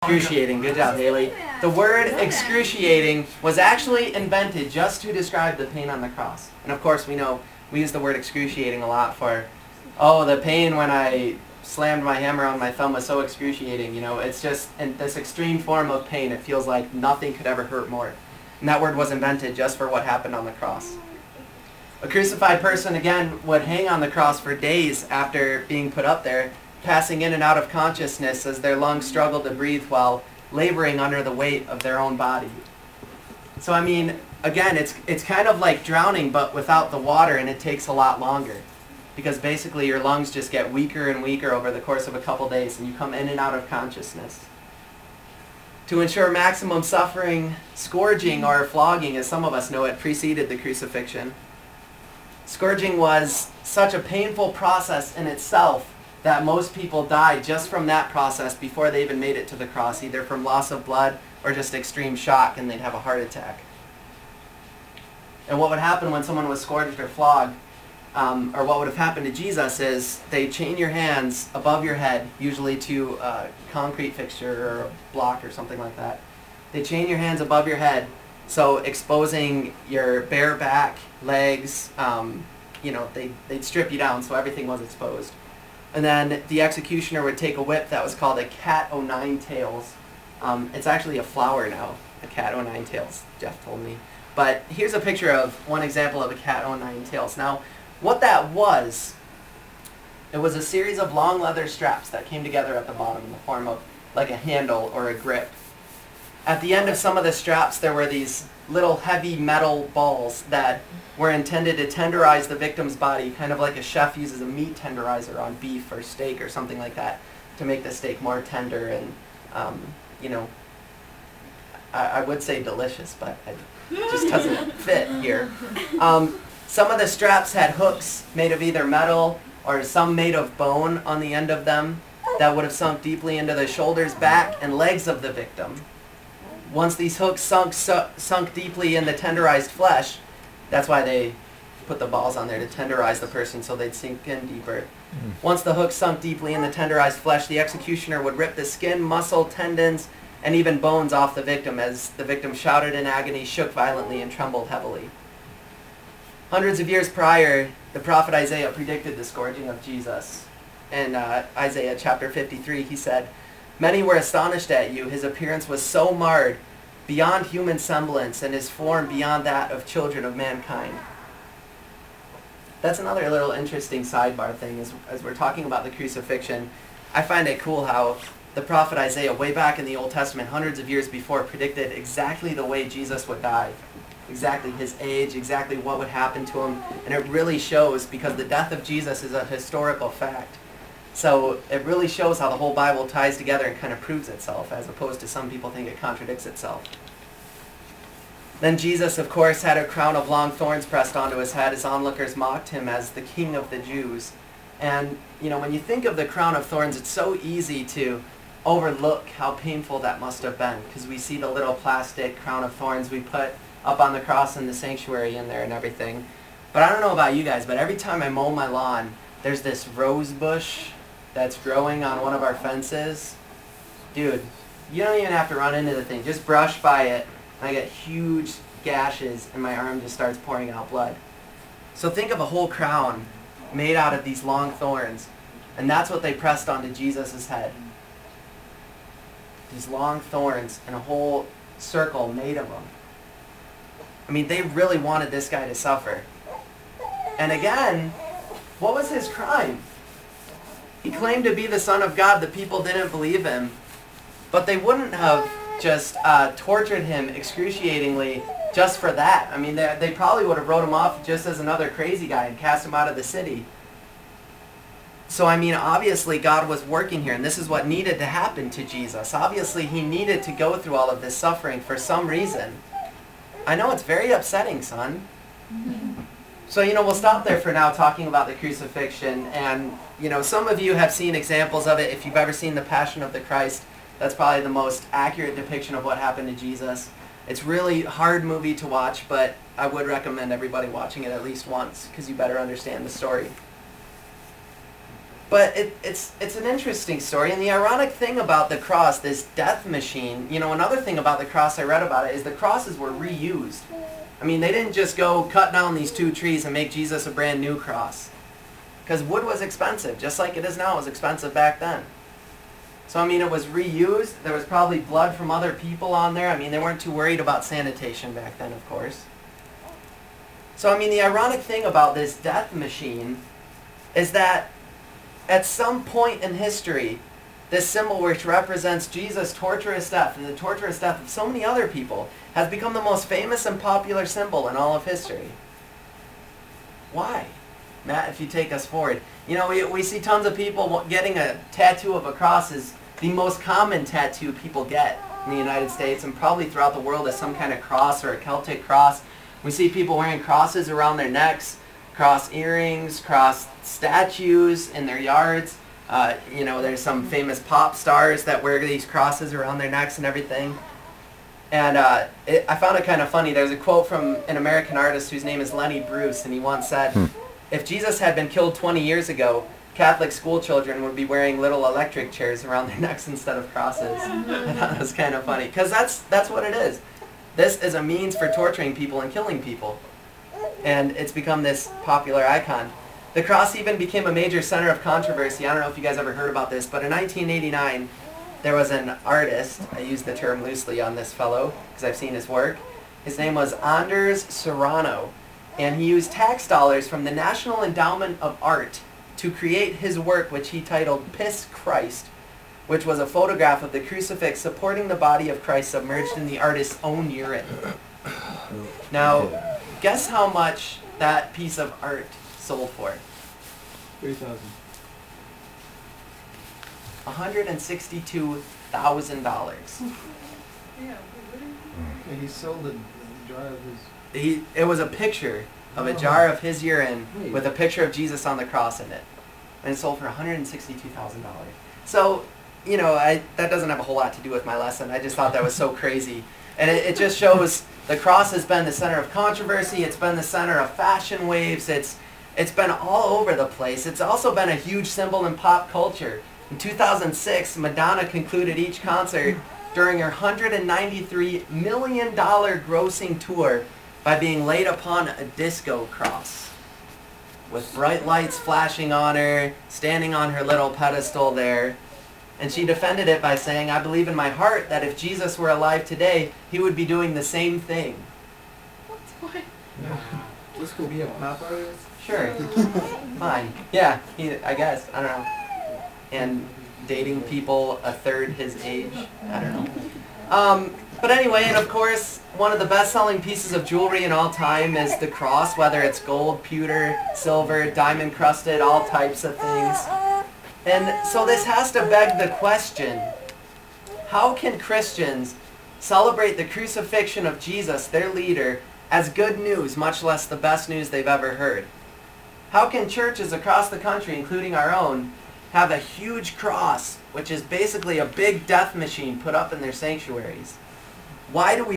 Excruciating. Good job, Haley. The word excruciating was actually invented just to describe the pain on the cross. And of course, we know we use the word excruciating a lot for, oh, the pain when I slammed my hammer on my thumb was so excruciating. You know, it's just in this extreme form of pain. It feels like nothing could ever hurt more. And that word was invented just for what happened on the cross. A crucified person, again, would hang on the cross for days after being put up there, passing in and out of consciousness as their lungs struggled to breathe while laboring under the weight of their own body. So I mean, again, it's kind of like drowning but without the water, and it takes a lot longer. Because basically your lungs just get weaker and weaker over the course of a couple days, and you come in and out of consciousness. To ensure maximum suffering, scourging or flogging, as some of us know it, preceded the crucifixion. Scourging was such a painful process in itself that most people died just from that process before they even made it to the cross, either from loss of blood or just extreme shock, and they'd have a heart attack. And what would happen when someone was scourged or flogged, or what would have happened to Jesus, is they'd chain your hands above your head, usually to a concrete fixture or a block or something like that. They'd chain your hands above your head, so exposing your bare back, legs, you know, they'd strip you down so everything was exposed. And then the executioner would take a whip that was called a cat o' nine tails. It's actually a flower now, a cat o' nine tails, Jeff told me. But here's a picture of one example of a cat o' nine tails. Now, what that was, it was a series of long leather straps that came together at the bottom in the form of like a handle or a grip. At the end of some of the straps, there were these little heavy metal balls that were intended to tenderize the victim's body, kind of like a chef uses a meat tenderizer on beef or steak or something like that to make the steak more tender and, you know, I would say delicious, but it just doesn't fit here. Some of the straps had hooks made of either metal or some made of bone on the end of them that would have sunk deeply into the shoulders, back, and legs of the victim. Once these hooks sunk deeply in the tenderized flesh, that's why they put the balls on there, to tenderize the person so they'd sink in deeper. Once the hooks sunk deeply in the tenderized flesh, the executioner would rip the skin, muscle, tendons, and even bones off the victim as the victim shouted in agony, shook violently, and trembled heavily. Hundreds of years prior, the prophet Isaiah predicted the scourging of Jesus. In Isaiah chapter 53, he said, "Many were astonished at you. His appearance was so marred, beyond human semblance, and his form beyond that of children of mankind." That's another little interesting sidebar thing as we're talking about the crucifixion. I find it cool how the prophet Isaiah, way back in the Old Testament, hundreds of years before, predicted exactly the way Jesus would die. Exactly his age, exactly what would happen to him. And it really shows, because the death of Jesus is a historical fact. So it really shows how the whole Bible ties together and kind of proves itself, as opposed to some people think it contradicts itself. Then Jesus, of course, had a crown of long thorns pressed onto his head as onlookers mocked him as the King of the Jews. And, you know, when you think of the crown of thorns, it's so easy to overlook how painful that must have been, because we see the little plastic crown of thorns we put up on the cross in the sanctuary in there and everything. But I don't know about you guys, but every time I mow my lawn, there's this rose bush that's growing on one of our fences. Dude, you don't even have to run into the thing. Just brush by it, and I get huge gashes, and my arm just starts pouring out blood. So think of a whole crown made out of these long thorns, and that's what they pressed onto Jesus' head. These long thorns and a whole circle made of them. I mean, they really wanted this guy to suffer. And again, what was his crime? He claimed to be the Son of God. The people didn't believe him. But they wouldn't have just tortured him excruciatingly just for that. I mean, they probably would have wrote him off just as another crazy guy and cast him out of the city. So, I mean, obviously God was working here, and this is what needed to happen to Jesus. Obviously, he needed to go through all of this suffering for some reason. I know it's very upsetting, son. So, you know, we'll stop there for now talking about the crucifixion. And, you know, some of you have seen examples of it. If you've ever seen The Passion of the Christ, that's probably the most accurate depiction of what happened to Jesus. It's really hard movie to watch, but I would recommend everybody watching it at least once, because you better understand the story. But it's an interesting story, and the ironic thing about the cross, this death machine, you know, another thing about the cross I read about it is the crosses were reused. I mean, they didn't just go cut down these 2 trees and make Jesus a brand new cross. Because wood was expensive, just like it is now. It was expensive back then. So, I mean, it was reused. There was probably blood from other people on there. I mean, they weren't too worried about sanitation back then, of course. So, I mean, the ironic thing about this death machine is that at some point in history, this symbol which represents Jesus' torturous death and the torturous death of so many other people has become the most famous and popular symbol in all of history. Why? Matt, if you take us forward. You know, we see tons of people getting a tattoo of a cross is the most common tattoo people get in the United States and probably throughout the world is some kind of cross or a Celtic cross. We see people wearing crosses around their necks, cross earrings, cross statues in their yards. You know, there's some famous pop stars that wear these crosses around their necks and everything. And I found it kind of funny. There's a quote from an American artist whose name is Lenny Bruce, and he once said, if Jesus had been killed 20 years ago, Catholic school children would be wearing little electric chairs around their necks instead of crosses. I thought that was kind of funny, because that's what it is. This is a means for torturing people and killing people. And it's become this popular icon. The cross even became a major center of controversy. I don't know if you guys ever heard about this, but in 1989, there was an artist, I use the term loosely on this fellow, because I've seen his work. His name was Anders Serrano, and he used tax dollars from the National Endowment of Art to create his work, which he titled Piss Christ, which was a photograph of the crucifix supporting the body of Christ submerged in the artist's own urine. Now, guess how much that piece of art sold for? $3,000. $162,000. And he sold the jar of his... It was a picture of a jar of his urine with a picture of Jesus on the cross in it. And it sold for $162,000. So, you know, that doesn't have a whole lot to do with my lesson. I just thought that was so crazy. And it just shows the cross has been the center of controversy. It's been the center of fashion waves. It's been all over the place. It's also been a huge symbol in pop culture. In 2006, Madonna concluded each concert during her $193 million grossing tour by being laid upon a disco cross, with bright lights flashing on her, standing on her little pedestal there. And she defended it by saying, I believe in my heart that if Jesus were alive today, he would be doing the same thing. What? This could be a pop artist? Sure. Fine. Yeah, I guess. I don't know. And dating people a third his age. I don't know. But anyway, and of course, one of the best-selling pieces of jewelry in all time is the cross, whether it's gold, pewter, silver, diamond-crusted, all types of things. And so this has to beg the question, how can Christians celebrate the crucifixion of Jesus, their leader, as good news, much less the best news they've ever heard? How can churches across the country, including our own, have a huge cross, which is basically a big death machine, put up in their sanctuaries? Why do we